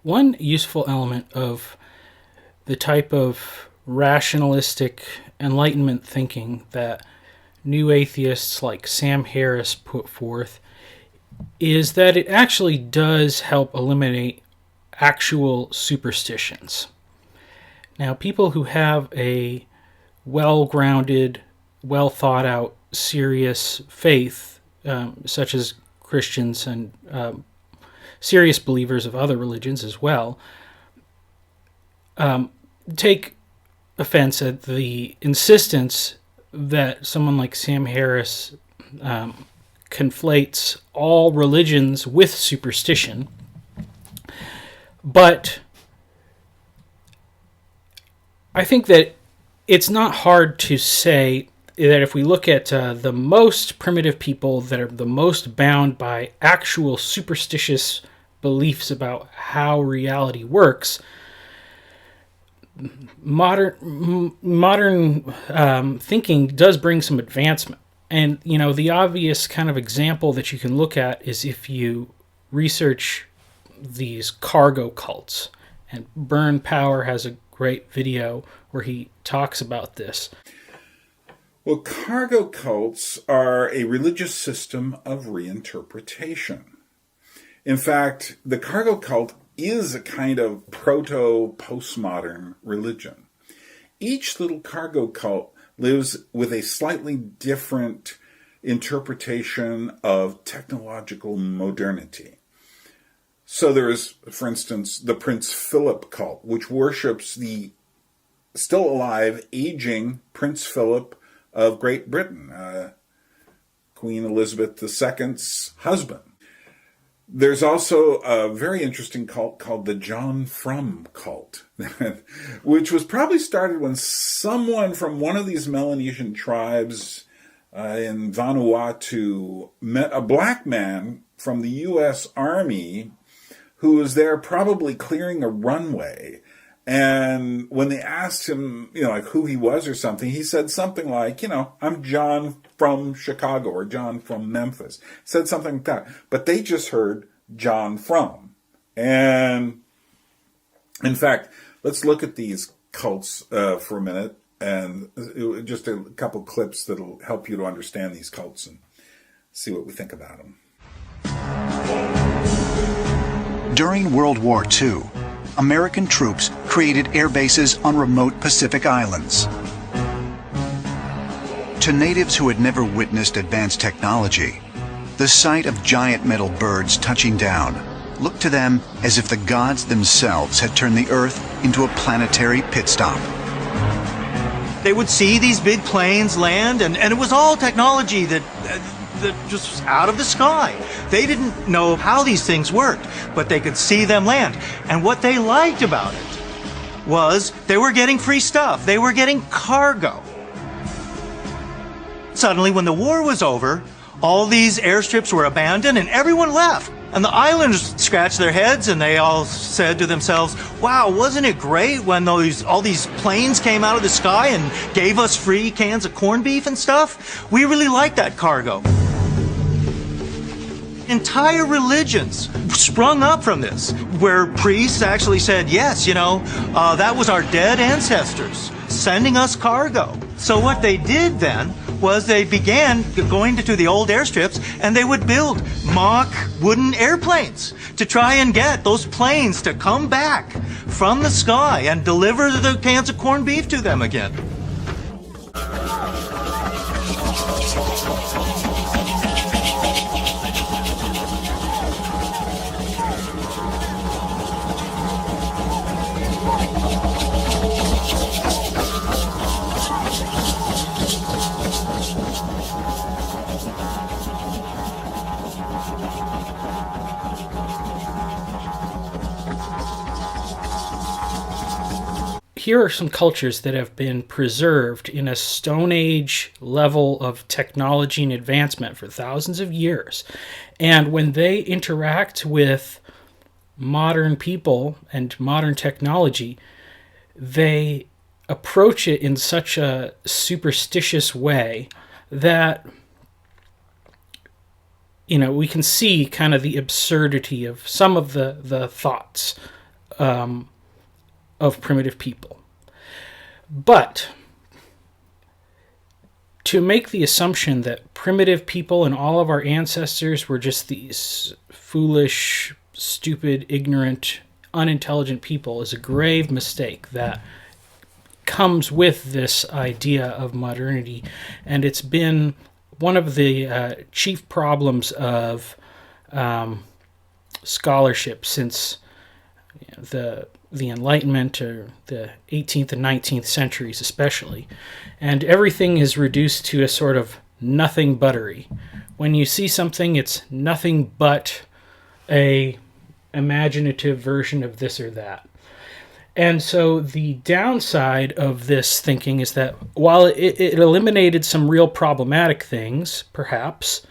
One useful element of the type of rationalistic Enlightenment thinking that new atheists like Sam Harris put forth is that it actually does help eliminate actual superstitions. Now, people who have a well-grounded, well-thought-out, serious faith, such as Christians and serious believers of other religions as well, take offense at the insistence that someone like Sam Harris conflates all religions with superstition. But I think that it's not hard to say that if we look at the most primitive people that are the most bound by actual superstitious beliefs about how reality works, modern thinking does bring some advancement. And, the obvious kind of example that you can look at is if you research these cargo cults. And Burn Power has a great video where he talks about this. Well, cargo cults are a religious system of reinterpretation. In fact, the cargo cult is a kind of proto-postmodern religion. Each little cargo cult lives with a slightly different interpretation of technological modernity. So there is, for instance, the Prince Philip cult, which worships the still alive, aging Prince Philip of Great Britain, Queen Elizabeth II's husband. There's also a very interesting cult called the John Frum cult, which was probably started when someone from one of these Melanesian tribes in Vanuatu met a black man from the U.S. Army who was there probably clearing a runway. And when they asked him, like who he was or something, he said something like, I'm John from Chicago or John from Memphis. Said something like that. But they just heard John Frum. And in fact, let's look at these cults for a minute and just a couple clips that'll help you to understand these cults and see what we think about them. During World War II, American troops created air bases on remote Pacific islands. To natives who had never witnessed advanced technology, the sight of giant metal birds touching down looked to them as if the gods themselves had turned the Earth into a planetary pit stop. They would see these big planes land, and it was all technology that just was out of the sky. They didn't know how these things worked, but they could see them land. And what they liked about it was they were getting free stuff. They were getting cargo. Suddenly, when the war was over, all these airstrips were abandoned and everyone left. And the islanders scratched their heads and they all said to themselves, wow, wasn't it great when all these planes came out of the sky and gave us free cans of corned beef and stuff? We really liked that cargo. Entire religions sprung up from this, where priests actually said, yes, that was our dead ancestors sending us cargo. So what they did then was they began going to the old airstrips and they would build mock wooden airplanes to try and get those planes to come back from the sky and deliver the cans of corned beef to them again. Here are some cultures that have been preserved in a Stone Age level of technology and advancement for thousands of years. And when they interact with modern people and modern technology, they approach it in such a superstitious way that, we can see kind of the absurdity of some of the thoughts of primitive people. But to make the assumption that primitive people and all of our ancestors were just these foolish, stupid, ignorant, unintelligent people is a grave mistake that comes with this idea of modernity. And it's been one of the chief problems of scholarship since the Enlightenment, or the 18th and 19th centuries especially. And everything is reduced to a sort of nothing buttery. When you see something, it's nothing but a imaginative version of this or that. And so the downside of this thinking is that while it eliminated some real problematic things, perhaps,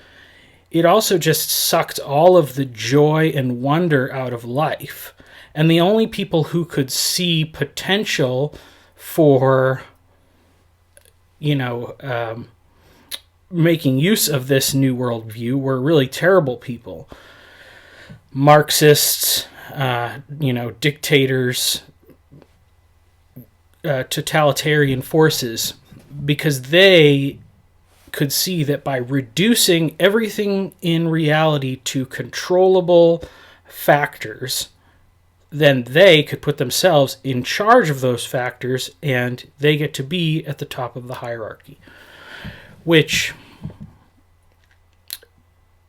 it also just sucked all of the joy and wonder out of life. And the only people who could see potential for, making use of this new worldview were really terrible people. Marxists, dictators, totalitarian forces, because they could see that by reducing everything in reality to controllable factors, then they could put themselves in charge of those factors, and they get to be at the top of the hierarchy, which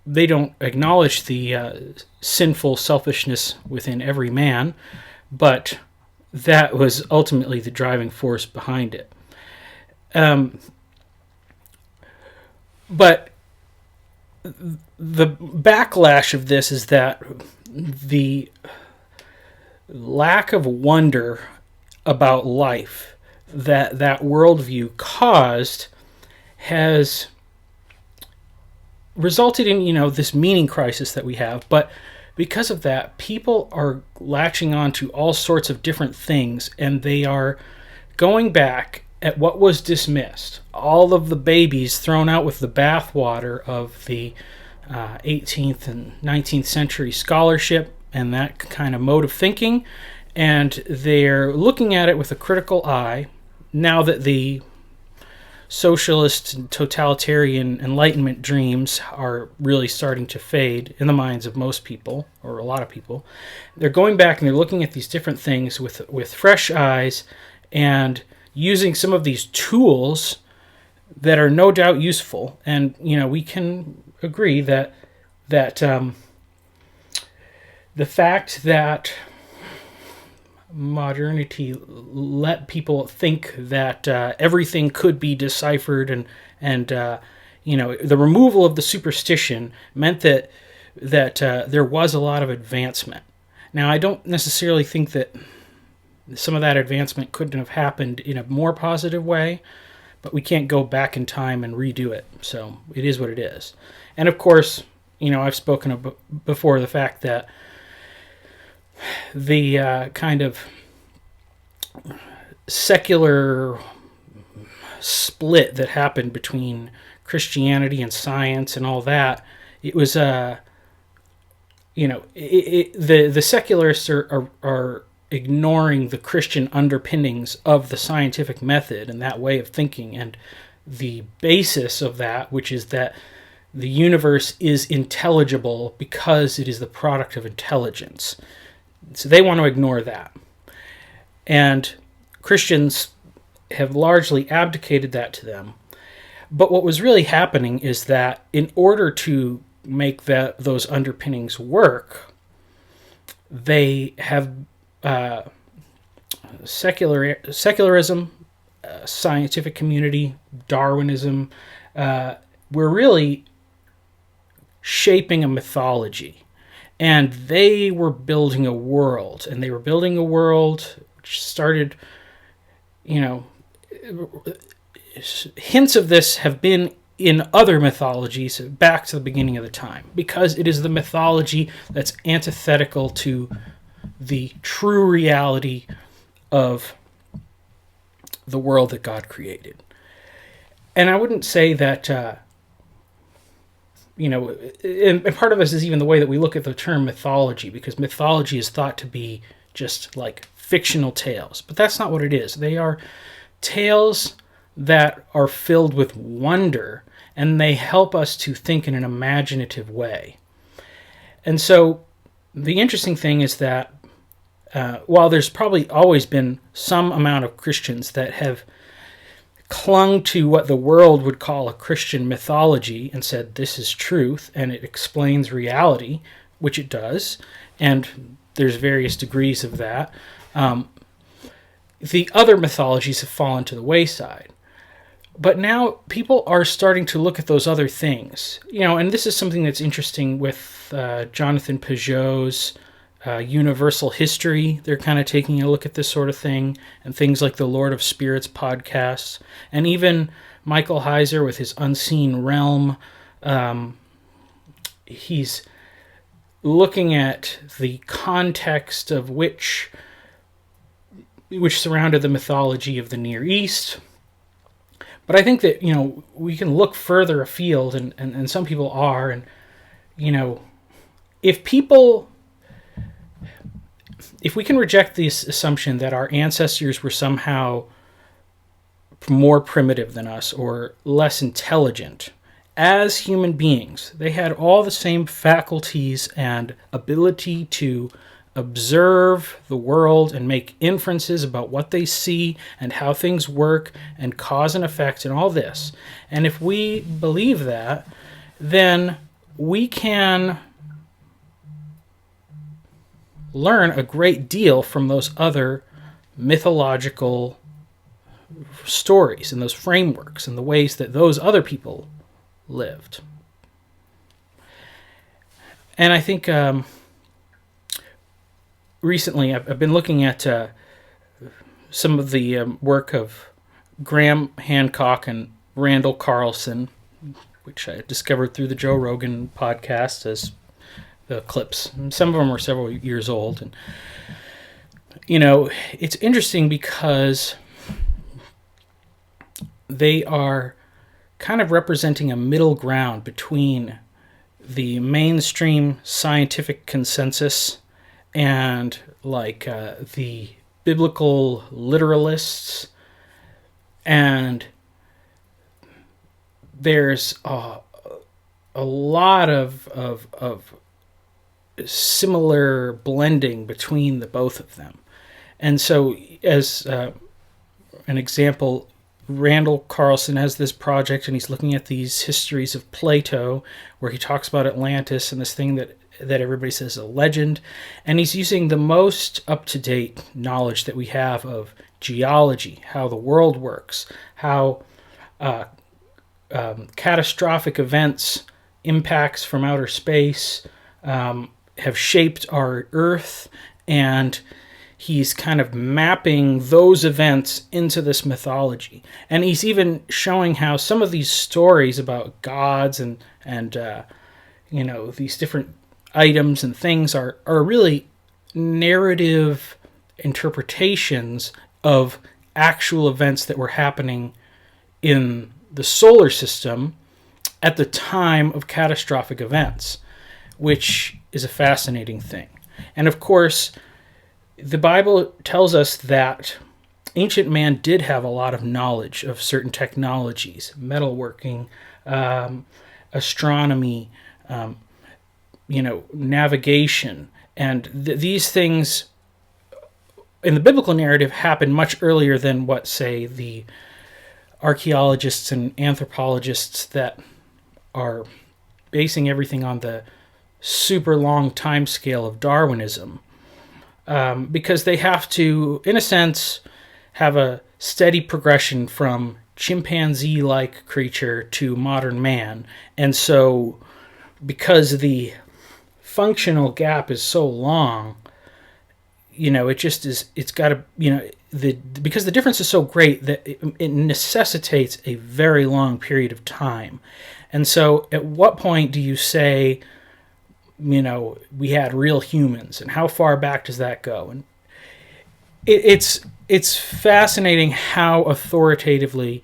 they don't acknowledge the sinful selfishness within every man, but that was ultimately the driving force behind it. But the backlash of this is that the lack of wonder about life that worldview caused has resulted in, this meaning crisis that we have. But because of that, people are latching on to all sorts of different things, and they are going back at what was dismissed. All of the babies thrown out with the bathwater of the 18th and 19th century scholarship and that kind of mode of thinking, and they're looking at it with a critical eye now that the socialist and totalitarian Enlightenment dreams are really starting to fade in the minds of most people, or a lot of people. They're going back and they're looking at these different things with fresh eyes and using some of these tools that are no doubt useful. And, we can agree that the fact that modernity let people think that everything could be deciphered and the removal of the superstition meant that there was a lot of advancement. Now, I don't necessarily think that some of that advancement couldn't have happened in a more positive way, but we can't go back in time and redo it. So it is what it is. And of course, I've spoken before the fact that the kind of secular split that happened between Christianity and science and all that, it was the secularists are ignoring the Christian underpinnings of the scientific method and that way of thinking, and the basis of that, which is that the universe is intelligible because it is the product of intelligence. So they want to ignore that. And Christians have largely abdicated that to them. But what was really happening is that in order to make those underpinnings work, they have secularism, scientific community, Darwinism, were really shaping a mythology. And they were building a world, and they were building a world which started, hints of this have been in other mythologies back to the beginning of the time, because it is the mythology that's antithetical to the true reality of the world that God created. And I wouldn't say that, and part of this is even the way that we look at the term mythology, because mythology is thought to be just like fictional tales. But that's not what it is. They are tales that are filled with wonder, and they help us to think in an imaginative way. And so the interesting thing is that while there's probably always been some amount of Christians that have clung to what the world would call a Christian mythology and said this is truth and it explains reality, which it does, and there's various degrees of that, the other mythologies have fallen to the wayside. But now people are starting to look at those other things, and this is something that's interesting with Jonathan Peugeot's Universal History. They're kind of taking a look at this sort of thing, and things like the Lord of Spirits podcasts, and even Michael Heiser with his Unseen Realm. He's looking at the context of which surrounded the mythology of the Near East. But I think that, we can look further afield, and some people are, and, if we can reject this assumption that our ancestors were somehow more primitive than us or less intelligent, as human beings, they had all the same faculties and ability to observe the world and make inferences about what they see and how things work and cause and effect and all this. And if we believe that, then we can learn a great deal from those other mythological stories and those frameworks and the ways that those other people lived. And I think recently I've been looking at some of the work of Graham Hancock and Randall Carlson, which I discovered through the Joe Rogan podcast as the clips. Some of them are several years old. And, it's interesting because they are kind of representing a middle ground between the mainstream scientific consensus and the biblical literalists, and there's a lot of similar blending between the both of them. And so, as an example, Randall Carlson has this project, and he's looking at these histories of Plato, where he talks about Atlantis and this thing that everybody says is a legend, and he's using the most up-to-date knowledge that we have of geology, how the world works, how catastrophic events, impacts from outer space, have shaped our Earth, and he's kind of mapping those events into this mythology. And he's even showing how some of these stories about gods and these different items and things are really narrative interpretations of actual events that were happening in the solar system at the time of catastrophic events, which is a fascinating thing. And of course, the Bible tells us that ancient man did have a lot of knowledge of certain technologies, metalworking, astronomy, navigation, and these things in the biblical narrative happen much earlier than what, say, the archaeologists and anthropologists that are basing everything on the super long time scale of Darwinism, because they have to, in a sense, have a steady progression from chimpanzee-like creature to modern man. And so, because the functional gap is so long, it just is, it's got to, because the difference is so great that it necessitates a very long period of time. And so at what point do you say, we had real humans, and how far back does that go? And it's fascinating how authoritatively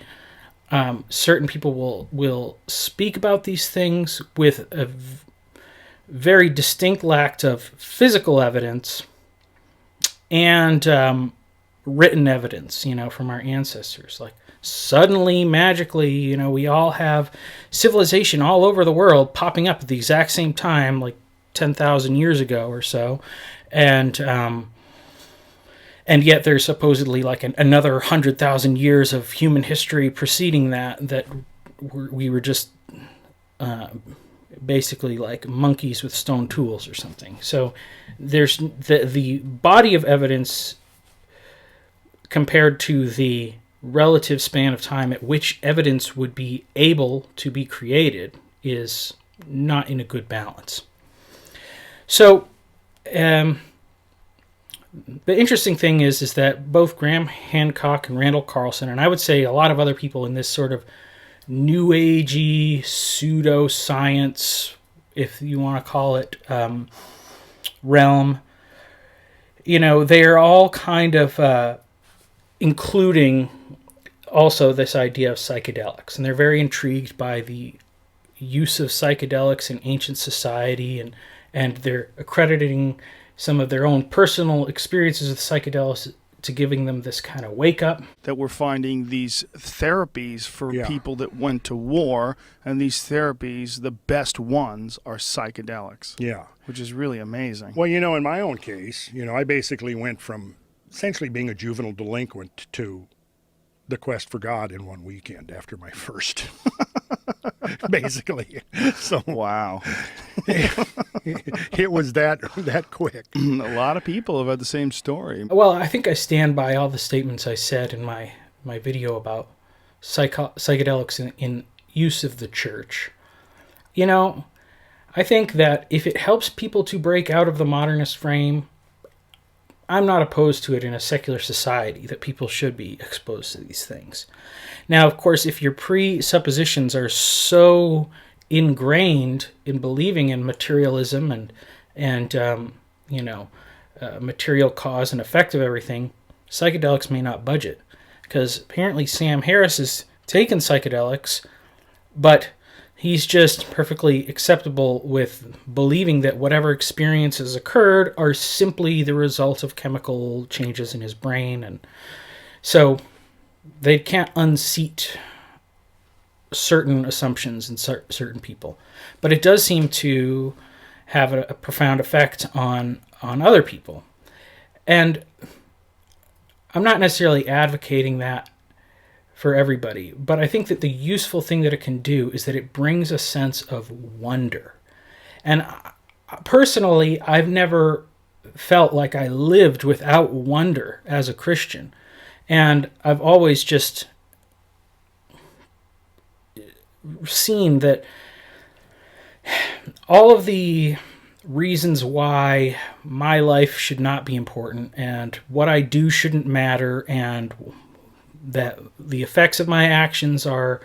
certain people will speak about these things with a very distinct lack of physical evidence, and written evidence, from our ancestors. Like, suddenly, magically, we all have civilization all over the world popping up at the exact same time, like 10,000 years ago or so. And yet there's supposedly like another 100,000 years of human history preceding that we were just basically like monkeys with stone tools or something. So there's the body of evidence compared to the relative span of time at which evidence would be able to be created is not in a good balance. So the interesting thing is that both Graham Hancock and Randall Carlson, and I would say a lot of other people in this sort of new agey pseudoscience, if you want to call it, realm, they are all kind of including also this idea of psychedelics, and they're very intrigued by the use of psychedelics in ancient society, and they're accrediting some of their own personal experiences with psychedelics to giving them this kind of wake up. That we're finding these therapies for people that went to war, and these therapies, the best ones are psychedelics. Yeah. Which is really amazing. Well, in my own case, I basically went from essentially being a juvenile delinquent to the quest for God in one weekend after my first. Basically. So wow. It was that quick. A lot of people have had the same story. Well, I think I stand by all the statements I said in my video about psychedelics in use of the church. I think that if it helps people to break out of the modernist frame, I'm not opposed to it in a secular society, that people should be exposed to these things. Now, of course, if your presuppositions are so ingrained in believing in materialism and material cause and effect of everything, psychedelics may not budget. Because apparently Sam Harris has taken psychedelics, but he's just perfectly acceptable with believing that whatever experiences occurred are simply the result of chemical changes in his brain. And so they can't unseat certain assumptions in certain people. But it does seem to have a profound effect on other people. And I'm not necessarily advocating that for everybody, but I think that the useful thing that it can do is that it brings a sense of wonder. And personally, I've never felt like I lived without wonder as a Christian. And I've always just seen that all of the reasons why my life should not be important and what I do shouldn't matter and that the effects of my actions are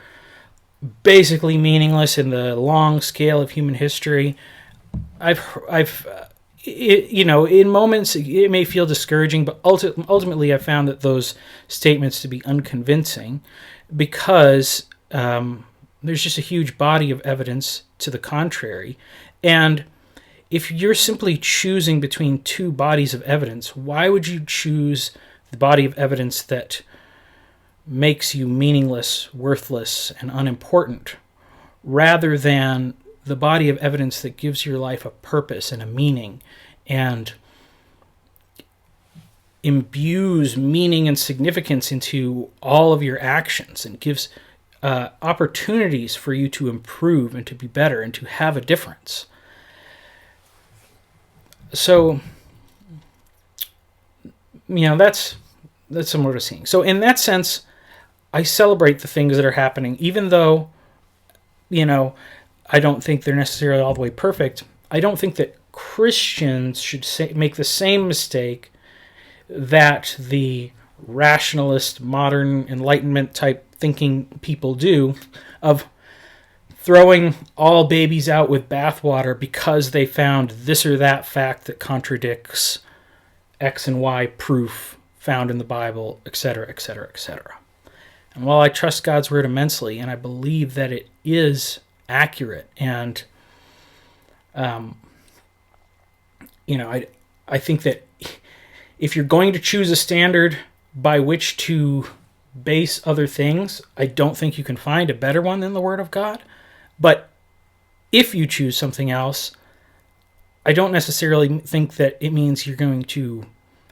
basically meaningless in the long scale of human history. In moments it may feel discouraging, but ultimately I've found that those statements to be unconvincing because there's just a huge body of evidence to the contrary. And if you're simply choosing between two bodies of evidence, why would you choose the body of evidence that makes you meaningless, worthless, and unimportant, rather than the body of evidence that gives your life a purpose and a meaning and imbues meaning and significance into all of your actions and gives opportunities for you to improve and to be better and to have a difference. So, that's somewhat of a seeing. So in that sense, I celebrate the things that are happening, even though, I don't think they're necessarily all the way perfect. I don't think that Christians should make the same mistake that the rationalist, modern Enlightenment type thinking people do of throwing all babies out with bathwater because they found this or that fact that contradicts X and Y proof found in the Bible, etc., etc., etc. And while I trust God's word immensely, and I believe that it is accurate, and I think that if you're going to choose a standard by which to base other things, I don't think you can find a better one than the Word of God. But if you choose something else, I don't necessarily think that it means you're going to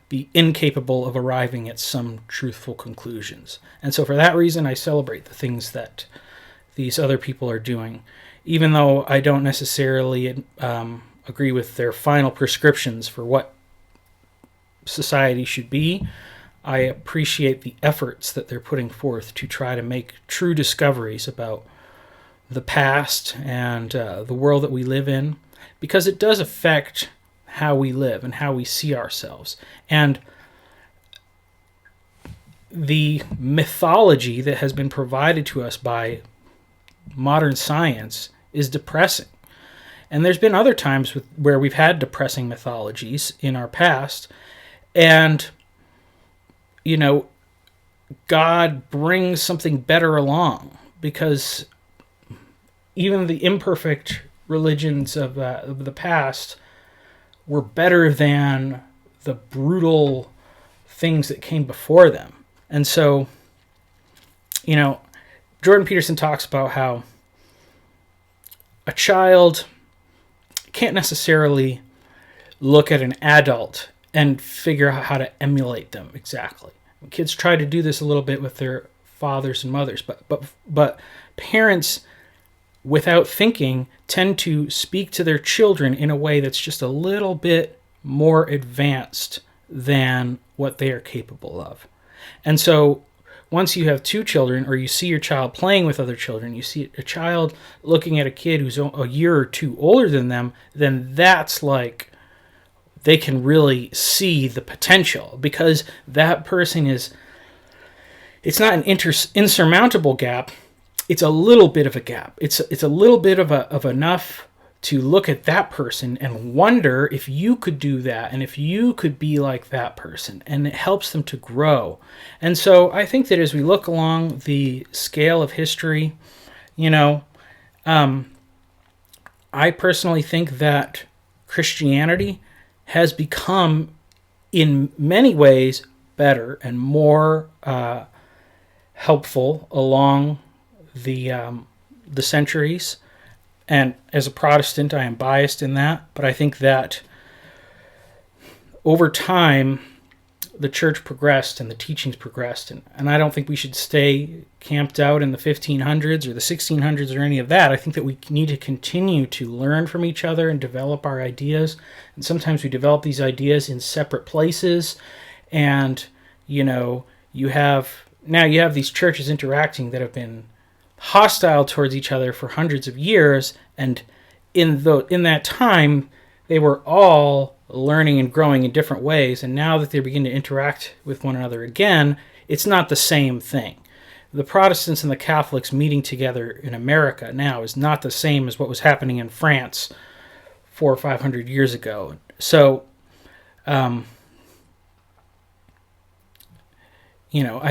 be incapable of arriving at some truthful conclusions. And so for that reason, I celebrate the things that these other people are doing, even though I don't necessarily agree with their final prescriptions for what society should be. I appreciate the efforts that they're putting forth to try to make true discoveries about the past and the world that we live in, because it does affect how we live and how we see ourselves. And the mythology that has been provided to us by modern science is depressing. And there's been other times where we've had depressing mythologies in our past, and God brings something better along, because even the imperfect religions of the past were better than the brutal things that came before them. And so, Jordan Peterson talks about how a child can't necessarily look at an adult and figure out how to emulate them exactly. Kids try to do this a little bit with their fathers and mothers, but parents, without thinking, tend to speak to their children in a way that's just a little bit more advanced than what they are capable of. And so once you have two children, or you see your child playing with other children, you see a child looking at a kid who's a year or two older than them, then that's like they can really see the potential, because that person it's not an insurmountable gap. It's a little bit of a gap. It's a little bit of enough to look at that person and wonder if you could do that and if you could be like that person, and it helps them to grow. And so I think that as we look along the scale of history, I personally think that Christianity has become, in many ways, better and more helpful along the centuries. And as a Protestant, I am biased in that, but I think that over time, the church progressed and the teachings progressed, and I don't think we should stay camped out in the 1500s or the 1600s or any of that. I think that we need to continue to learn from each other and develop our ideas, and sometimes we develop these ideas in separate places, and you have these churches interacting that have been hostile towards each other for hundreds of years, and in that time they were all learning and growing in different ways, and now that they begin to interact with one another again, it's not the same thing. The Protestants and the Catholics meeting together in America now is not the same as what was happening in France 400 or 500 years ago. So I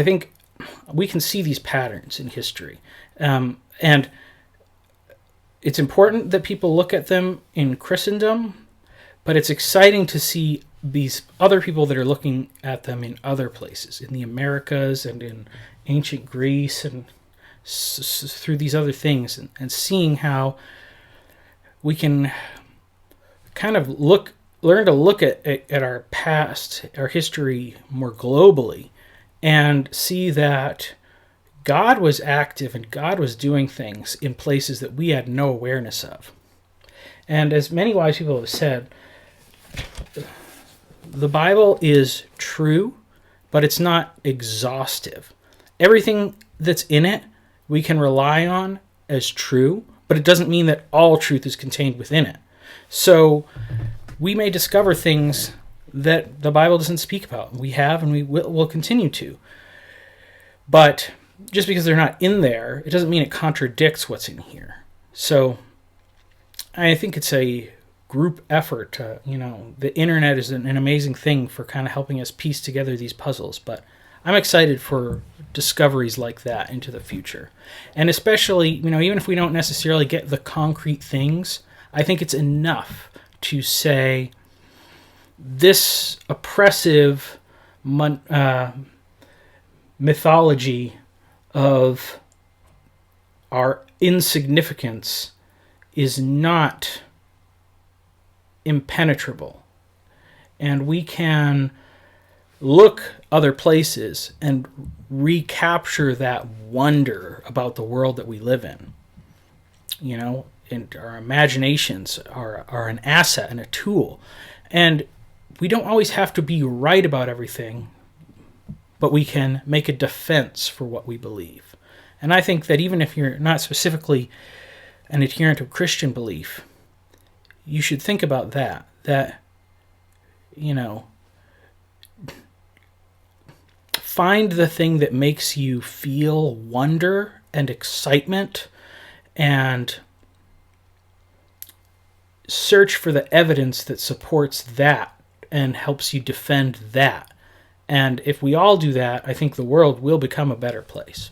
think we can see these patterns in history. And it's important that people look at them in Christendom, but it's exciting to see these other people that are looking at them in other places, in the Americas and in ancient Greece and through these other things, and seeing how we can kind of learn to look at our past, our history more globally, and see that God was active and God was doing things in places that we had no awareness of. And as many wise people have said, the Bible is true, but it's not exhaustive. Everything that's in it we can rely on as true, but it doesn't mean that all truth is contained within it. So we may discover things that the Bible doesn't speak about. We have, and we will continue to. But just because they're not in there, it doesn't mean it contradicts what's in here. So I think it's a group effort. The internet is an amazing thing for kind of helping us piece together these puzzles, but I'm excited for discoveries like that into the future. And especially, even if we don't necessarily get the concrete things, I think it's enough to say, this oppressive mythology of our insignificance is not impenetrable. And we can look other places and recapture that wonder about the world that we live in. You know, and our imaginations are an asset and a tool. And we don't always have to be right about everything, but we can make a defense for what we believe. And I think that even if you're not specifically an adherent of Christian belief, you should think about that, you know, find the thing that makes you feel wonder and excitement and search for the evidence that supports that and helps you defend that. And if we all do that, I think the world will become a better place.